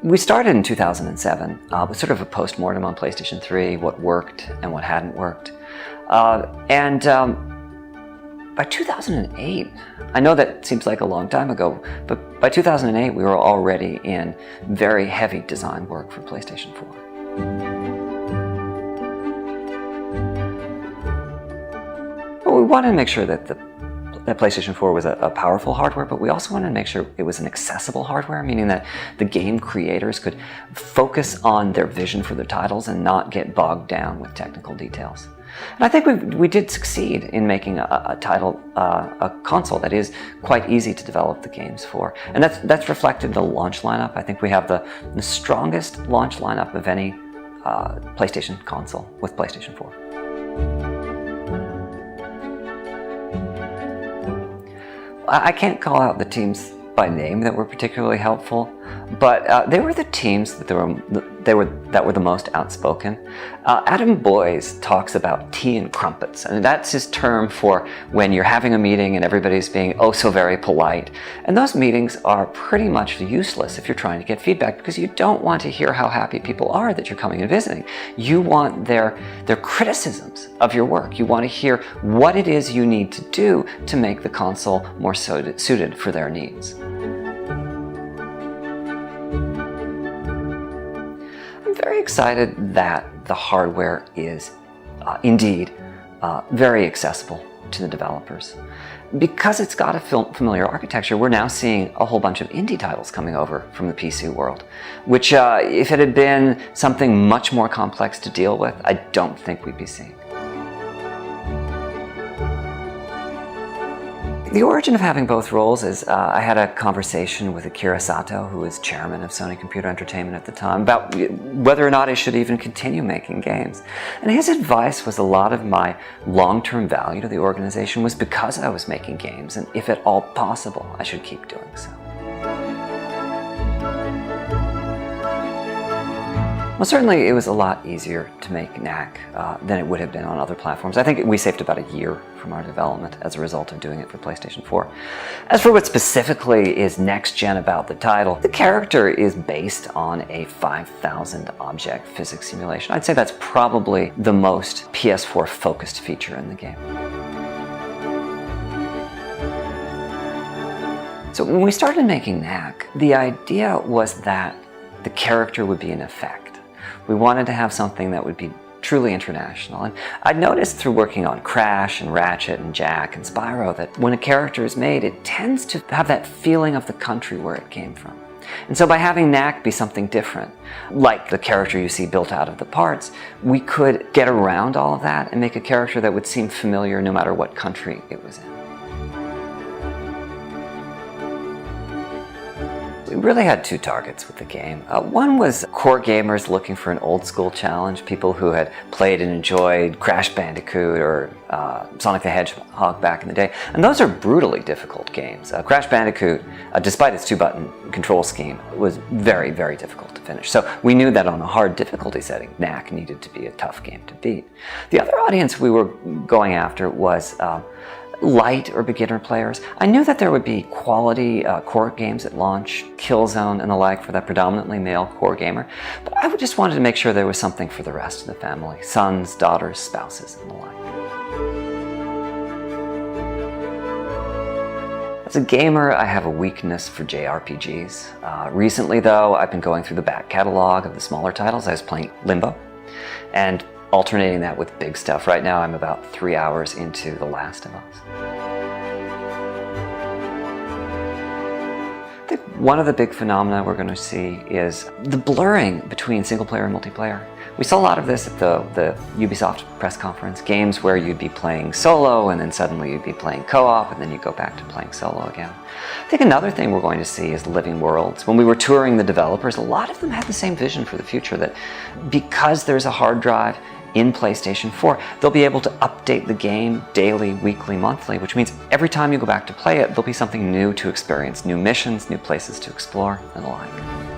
We started in 2007 with sort of a post-mortem on PlayStation 3, what worked and what hadn't worked. By 2008, I know that seems like a long time ago, but by 2008 we were already in very heavy design work for PlayStation 4. Well, we wanted to make sure that that PlayStation 4 was a powerful hardware, but we also wanted to make sure it was an accessible hardware, meaning that the game creators could focus on their vision for their titles and not get bogged down with technical details. And I think we did succeed in making a console that is quite easy to develop the games for. And that's reflected in the launch lineup. I think we have the strongest launch lineup of any PlayStation console with PlayStation 4. I can't call out the teams by name that were particularly helpful, but they were the teams that were the most outspoken. Adam Boyes talks about tea and crumpets, and that's his term for when you're having a meeting and everybody's being oh so very polite. And those meetings are pretty much useless if you're trying to get feedback, because you don't want to hear how happy people are that you're coming and visiting. You want their criticisms of your work. You want to hear what it is you need to do to make the console more suited for their needs. I'm very excited that the hardware is indeed very accessible to the developers. Because it's got a familiar architecture, we're now seeing a whole bunch of indie titles coming over from the PC world, which if it had been something much more complex to deal with, I don't think we'd be seeing. The origin of having both roles is I had a conversation with Akira Sato, who was chairman of Sony Computer Entertainment at the time, about whether or not I should even continue making games. And his advice was a lot of my long-term value to the organization was because I was making games, and if at all possible, I should keep doing so. Well, certainly it was a lot easier to make Knack than it would have been on other platforms. I think we saved about a year from our development as a result of doing it for PlayStation 4. As for what specifically is next-gen about the title, the character is based on a 5,000 object physics simulation. I'd say that's probably the most PS4-focused feature in the game. So when we started making Knack, the idea was that the character would be an effect. We wanted to have something that would be truly international. And I'd noticed through working on Crash and Ratchet and Jak and Spyro that when a character is made, it tends to have that feeling of the country where it came from. And so by having Knack be something different, like the character you see built out of the parts, we could get around all of that and make a character that would seem familiar no matter what country it was in. We really had two targets with the game. One was core gamers looking for an old school challenge, people who had played and enjoyed Crash Bandicoot or Sonic the Hedgehog back in the day. And those are brutally difficult games. Crash Bandicoot, despite its two-button control scheme, was very, very difficult to finish. So we knew that on a hard difficulty setting, Knack needed to be a tough game to beat. The other audience we were going after was light or beginner players. I knew that there would be quality core games at launch, Killzone and the like for that predominantly male core gamer, but I just wanted to make sure there was something for the rest of the family, sons, daughters, spouses, and the like. As a gamer, I have a weakness for JRPGs. Recently though, I've been going through the back catalog of the smaller titles. I was playing Limbo, and alternating that with big stuff. Right now I'm about 3 hours into The Last of Us. I think one of the big phenomena we're going to see is the blurring between single player and multiplayer. We saw a lot of this at the Ubisoft press conference, games where you'd be playing solo and then suddenly you'd be playing co-op and then you go back to playing solo again. I think another thing we're going to see is living worlds. When we were touring the developers, a lot of them had the same vision for the future, that because there's a hard drive in PlayStation 4, they'll be able to update the game daily, weekly, monthly, which means every time you go back to play it, there'll be something new to experience, new missions, new places to explore, and the like.